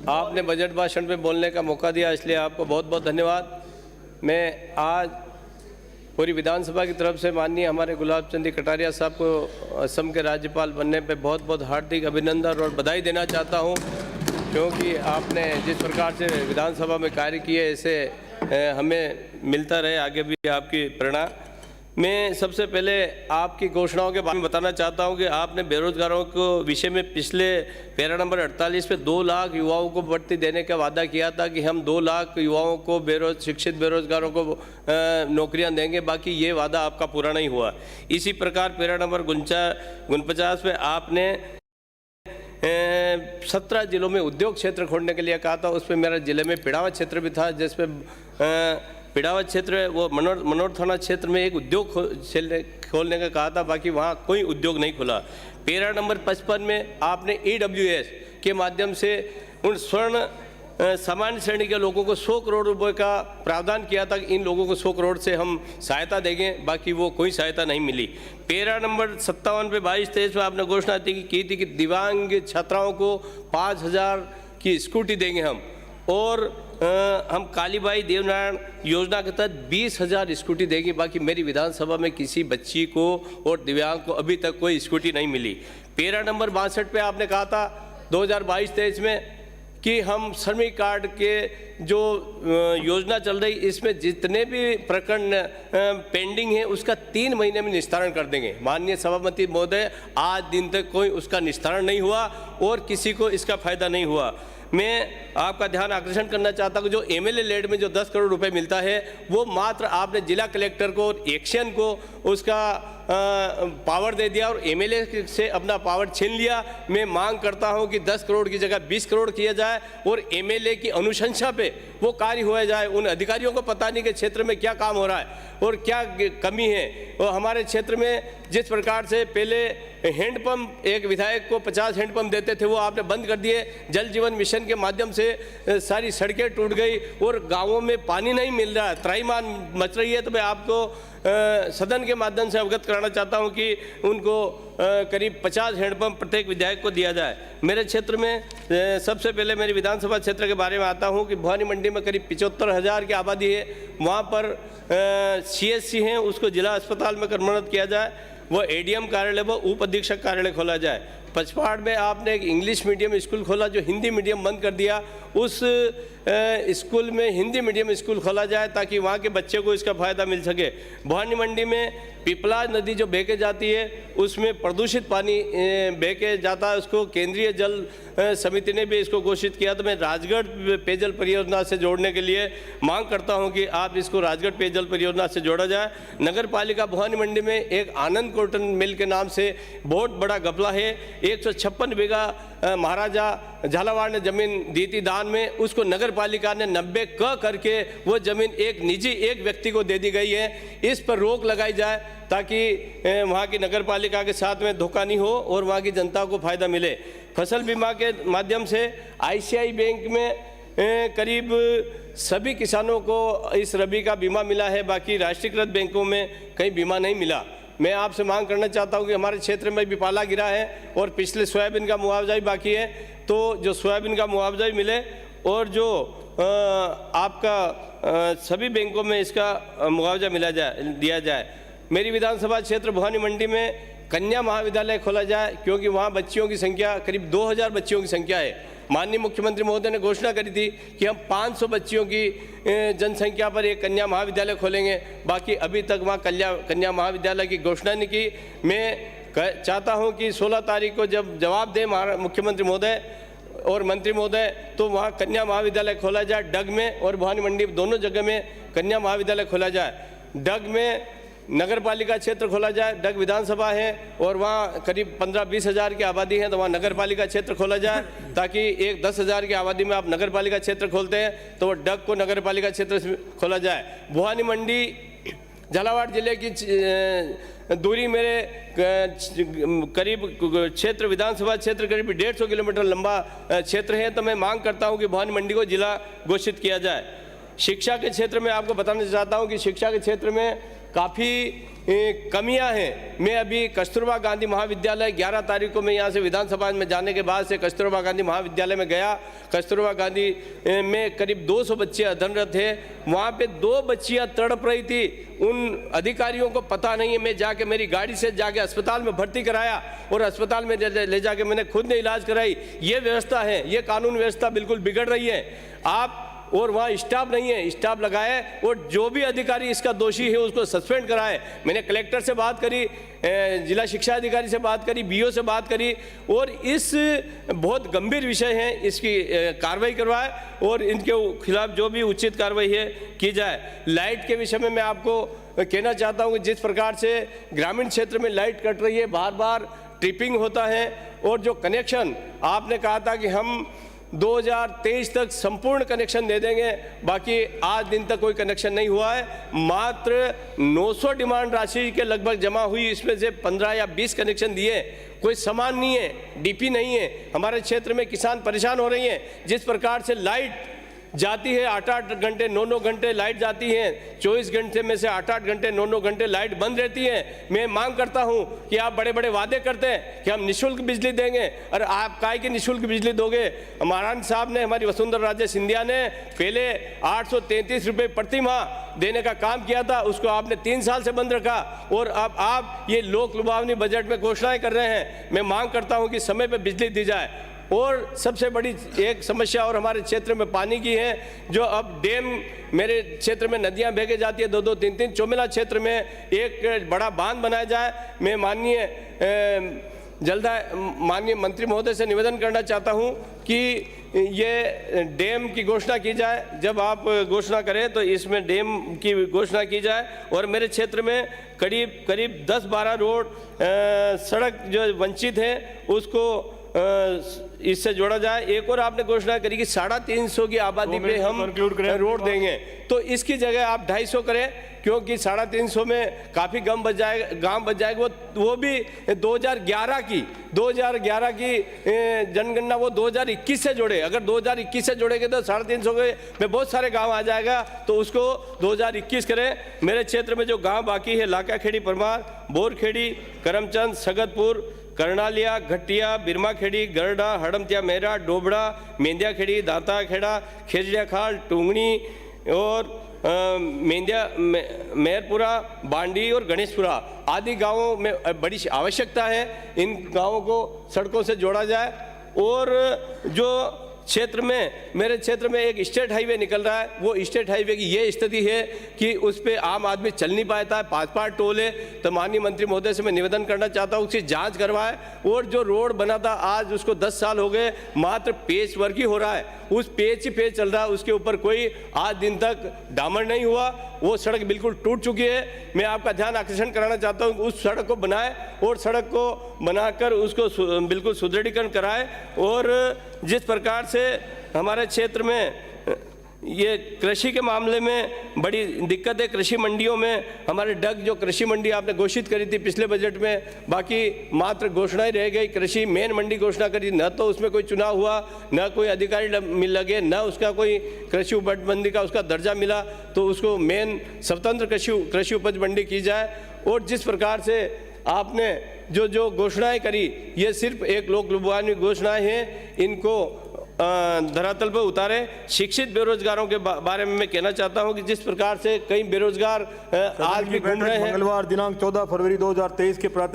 आपने बजट भाषण में बोलने का मौका दिया, इसलिए आपको बहुत बहुत धन्यवाद। मैं आज पूरी विधानसभा की तरफ से माननीय हमारे गुलाब चंद कटारिया साहब को असम के राज्यपाल बनने पे बहुत बहुत हार्दिक अभिनंदन और बधाई देना चाहता हूं, क्योंकि आपने जिस प्रकार से विधानसभा में कार्य किए ऐसे हमें मिलता रहे, आगे भी आपकी प्रेरणा। मैं सबसे पहले आपकी घोषणाओं के बारे में बताना चाहता हूं कि आपने बेरोजगारों को विषय में पिछले पैरा नंबर 48 पे 2 लाख युवाओं को भर्ती देने का वादा किया था कि हम 2 लाख युवाओं को शिक्षित बेरोजगारों को नौकरियां देंगे, बाकी ये वादा आपका पूरा नहीं हुआ। इसी प्रकार पैरा नंबर 49 पे आपने 17 जिलों में उद्योग क्षेत्र खोलने के लिए कहा था। उसमें मेरा जिले में पिड़ावा क्षेत्र भी था, जिसमें पिड़ावा क्षेत्र वो मनोर थाना क्षेत्र में एक उद्योग खोलने का कहा था, बाकी वहाँ कोई उद्योग नहीं खुला। पैरा नंबर 55 में आपने EWS के माध्यम से उन सामान्य श्रेणी के लोगों को 100 करोड़ रुपए का प्रावधान किया था कि इन लोगों को 100 करोड़ से हम सहायता देंगे, बाकी वो कोई सहायता नहीं मिली। पैरा नंबर 57 पे 22-23 में आपने घोषणा की थी कि दिव्यांग छात्राओं को 5000 की स्कूटी देंगे हम, और हम कालीबाई देवनारायण योजना के तहत 20,000 स्कूटी देंगे, बाकी मेरी विधानसभा में किसी बच्ची को और दिव्यांग को अभी तक कोई स्कूटी नहीं मिली। पैरा नंबर 62 पे आपने कहा था 2022-23 में कि हम श्रमिक कार्ड के जो योजना चल रही, इसमें जितने भी प्रकरण पेंडिंग है उसका 3 महीने में निस्तारण कर देंगे। माननीय सभापति महोदय, आज दिन तक कोई उसका निस्तारण नहीं हुआ और किसी को इसका फायदा नहीं हुआ। मैं आपका ध्यान आकर्षण करना चाहता हूँ, जो MLA लेड में जो 10 करोड़ रुपए मिलता है वो मात्र आपने जिला कलेक्टर को और एक्शन को उसका पावर दे दिया और MLA से अपना पावर छीन लिया। मैं मांग करता हूं कि 10 करोड़ की जगह 20 करोड़ किया जाए और MLA की अनुशंसा पे वो कार्य हुआ जाए। उन अधिकारियों को पता नहीं कि क्षेत्र में क्या काम हो रहा है और क्या कमी है। और हमारे क्षेत्र में जिस प्रकार से पहले हैंडपंप एक विधायक को 50 हैंडपंप देते थे, वो आपने बंद कर दिए। जल जीवन मिशन के माध्यम से सारी सड़कें टूट गई और गाँवों में पानी नहीं मिल रहा है, त्राहिमाम मच रही है। तो मैं आपको सदन के माध्यम से अवगत कराना चाहता हूं कि उनको करीब 50 हैंडपंप प्रत्येक विधायक को दिया जाए। मेरे क्षेत्र में सबसे पहले मेरी विधानसभा क्षेत्र के बारे में आता हूं कि भवानी मंडी में करीब 75,000 की आबादी है। वहां पर CSC हैं, उसको जिला अस्पताल में कर्मरत किया जाए। वो ADM कार्यालय व उप अधीक्षक कार्यालय खोला जाए। पचपाड़ में आपने एक इंग्लिश मीडियम स्कूल खोला, जो हिंदी मीडियम बंद कर दिया। उस स्कूल में हिंदी मीडियम स्कूल खोला जाए ताकि वहाँ के बच्चे को इसका फ़ायदा मिल सके। भवानी मंडी में पिपला नदी जो बह के जाती है, उसमें प्रदूषित पानी बह के जाता है, उसको केंद्रीय जल समिति ने भी इसको घोषित किया। तो मैं राजगढ़ पेयजल परियोजना से जोड़ने के लिए मांग करता हूं कि आप इसको राजगढ़ पेयजल परियोजना से जोड़ा जाए। नगर पालिका भवानी मंडी में एक आनंद कॉटन मिल के नाम से बहुत बड़ा घपला है। 156 बीघा महाराजा झालावाड़ ने जमीन दी थी दान में, उसको नगर पालिका ने 90 क करके वो जमीन एक निजी एक व्यक्ति को दे दी गई है। इस पर रोक लगाई जाए ताकि वहाँ की नगर पालिका के साथ में धोखा नहीं हो और वहाँ की जनता को फायदा मिले। फसल बीमा के माध्यम से ICICI बैंक में करीब सभी किसानों को इस रबी का बीमा मिला है, बाकी राष्ट्रीयकृत बैंकों में कहीं बीमा नहीं मिला। मैं आपसे मांग करना चाहता हूं कि हमारे क्षेत्र में भी पाला गिरा है और पिछले सोयाबीन का मुआवजा भी बाकी है, तो जो सोयाबीन का मुआवजा भी मिले और जो आपका सभी बैंकों में इसका मुआवजा दिया जाए। मेरी विधानसभा क्षेत्र भवानी मंडी में कन्या महाविद्यालय खोला जाए, क्योंकि वहाँ बच्चियों की संख्या करीब 2000 बच्चियों की संख्या है। माननीय मुख्यमंत्री महोदय ने घोषणा करी थी कि हम 500 बच्चियों की जनसंख्या पर एक कन्या महाविद्यालय खोलेंगे, बाकी अभी तक वहाँ कन्या महाविद्यालय की घोषणा नहीं की। मैं चाहता हूँ कि 16 तारीख को जब जवाब दें मुख्यमंत्री महोदय और मंत्री महोदय, तो वहाँ कन्या महाविद्यालय खोला जाए। डग में और भवानी मंडी दोनों जगह में कन्या महाविद्यालय खोला जाए। डग में नगर पालिका क्षेत्र खोला जाए, डग विधानसभा है और वहाँ करीब 15-20 हज़ार की आबादी है, तो वहाँ नगर पालिका क्षेत्र खोला जाए ताकि एक 10,000 की आबादी में आप नगर पालिका क्षेत्र खोलते हैं तो वो डग को नगर पालिका क्षेत्र खोला जाए। भवानी मंडी झालावाड़ जिले की दूरी मेरे करीब क्षेत्र विधानसभा क्षेत्र करीब 150 किलोमीटर लंबा क्षेत्र है, तो मैं मांग करता हूँ कि भवानी मंडी को जिला घोषित किया जाए। शिक्षा के क्षेत्र में आपको बताना चाहता हूँ कि शिक्षा के क्षेत्र में काफ़ी कमियां हैं। मैं अभी कस्तूरबा गांधी महाविद्यालय 11 तारीख को मैं यहाँ से विधानसभा में जाने के बाद से कस्तूरबा गांधी महाविद्यालय में गया। कस्तूरबा गांधी में करीब 200 बच्चे अध्ययनरत थे। वहाँ पे 2 बच्चियाँ तड़प रही थी। उन अधिकारियों को पता नहीं है। मैं जाके मेरी गाड़ी से जाके अस्पताल में भर्ती कराया और अस्पताल में ले जाके मैंने खुद ने इलाज कराई। ये व्यवस्था है, ये कानून व्यवस्था बिल्कुल बिगड़ रही है। आप और वहाँ स्टाफ नहीं है, स्टाफ लगाए और जो भी अधिकारी इसका दोषी है उसको सस्पेंड कराए। मैंने कलेक्टर से बात करी, जिला शिक्षा अधिकारी से बात करी, बीओ से बात करी और इस बहुत गंभीर विषय है, इसकी कार्रवाई करवाए और इनके खिलाफ जो भी उचित कार्रवाई है की जाए। लाइट के विषय में मैं आपको कहना चाहता हूँ कि जिस प्रकार से ग्रामीण क्षेत्र में लाइट कट रही है, बार बार ट्रिपिंग होता है और जो कनेक्शन आपने कहा था कि हम 2023 तक संपूर्ण कनेक्शन दे देंगे, बाकी आज दिन तक कोई कनेक्शन नहीं हुआ है। मात्र 900 डिमांड राशि के लगभग जमा हुई, इसमें से 15 या 20 कनेक्शन दिए। कोई सामान नहीं है, डीपी नहीं है। हमारे क्षेत्र में किसान परेशान हो रही हैं। जिस प्रकार से लाइट जाती है 8-8 घंटे 9-9 घंटे लाइट जाती है, 24 घंटे में से 8-8 घंटे 9-9 घंटे लाइट बंद रहती है। मैं मांग करता हूं कि आप बड़े बड़े वादे करते हैं कि हम निःशुल्क बिजली देंगे, और आप काहे की निःशुल्क बिजली दोगे। महाराज साहब ने, हमारी वसुंधरा राजे सिंधिया ने पहले 833 रुपये प्रति माह देने का काम किया था, उसको आपने 3 साल से बंद रखा और अब आप ये लोक लुभावनी बजट में घोषणाएं कर रहे हैं। मैं मांग करता हूं कि समय पर बिजली दी जाए। और सबसे बड़ी एक समस्या और हमारे क्षेत्र में पानी की है, जो अब डैम, मेरे क्षेत्र में नदियां बह जाती है 2-2, 3-3। चोमेला क्षेत्र में एक बड़ा बांध बनाया जाए। मैं माननीय मंत्री महोदय से निवेदन करना चाहता हूं कि ये डैम की घोषणा की जाए। जब आप घोषणा करें तो इसमें डैम की घोषणा की जाए और मेरे क्षेत्र में करीब 10-12 रोड सड़क जो वंचित है उसको इससे जोड़ा जाए। एक और आपने घोषणा करी कि 350 की आबादी पे हम रोड देंगे, तो इसकी जगह आप 250 करें, क्योंकि 350 में काफ़ी गांव बच जाएगा। वो भी 2011 की जनगणना वो 2021 से जोड़े। अगर 2021 से जोड़ेंगे तो 350 में बहुत सारे गांव आ जाएगा, तो उसको 2021 करें। मेरे क्षेत्र में जो गांव बाकी है, लाका खेड़ी परमार, बोरखेड़ी, करमचंद, सगतपुर, करनालिया, घटिया, बिरमा खेड़ी, गरडा, हड़मतिया मेरा, डोबड़ा, मेंदिया खेड़ी, दाता खेड़ा, खेजड़िया खाल, टूंगनी और मेहरपुरा, बांडी और गणेशपुरा आदि गांवों में बड़ी आवश्यकता है। इन गांवों को सड़कों से जोड़ा जाए। और जो क्षेत्र में, मेरे क्षेत्र में एक स्टेट हाईवे निकल रहा है, वो स्टेट हाईवे की ये स्थिति है कि उस पर आम आदमी चल नहीं पाता है, 5-5 टोल है। तो माननीय मंत्री महोदय से मैं निवेदन करना चाहता हूँ कि जांच करवाए। और जो रोड बना था आज उसको 10 साल हो गए, मात्र पेच वर्क ही हो रहा है, उस पेच ही पेच चल रहा है, उसके ऊपर कोई आज दिन तक डामर नहीं हुआ। वो सड़क बिल्कुल टूट चुकी है। मैं आपका ध्यान आकर्षण कराना चाहता हूँ उस सड़क को बनाए और सड़क को बनाकर उसको बिल्कुल सुदृढ़ीकरण कराए। और जिस प्रकार से हमारे क्षेत्र में ये कृषि के मामले में बड़ी दिक्कत है, कृषि मंडियों में हमारे डग, जो कृषि मंडी आपने घोषित करी थी पिछले बजट में, बाकी मात्र घोषणा ही रह गई। कृषि मेन मंडी घोषणा करी, न तो उसमें कोई चुनाव हुआ, न कोई अधिकारी लगे, न उसका कोई कृषि उपज मंडी का उसका दर्जा मिला। तो उसको मेन स्वतंत्र कृषि उपज मंडी की जाए। और जिस प्रकार से आपने जो घोषणाएं करी, ये सिर्फ एक लोक लुभावनी घोषणाएं हैं, इनको धरातल पर उतारे। शिक्षित बेरोजगारों के बारे में मैं कहना चाहता हूं कि जिस प्रकार से कई बेरोजगार आज भी घूम रहे हैं। मंगलवार दिनांक 14 फरवरी 2023 के प्रातः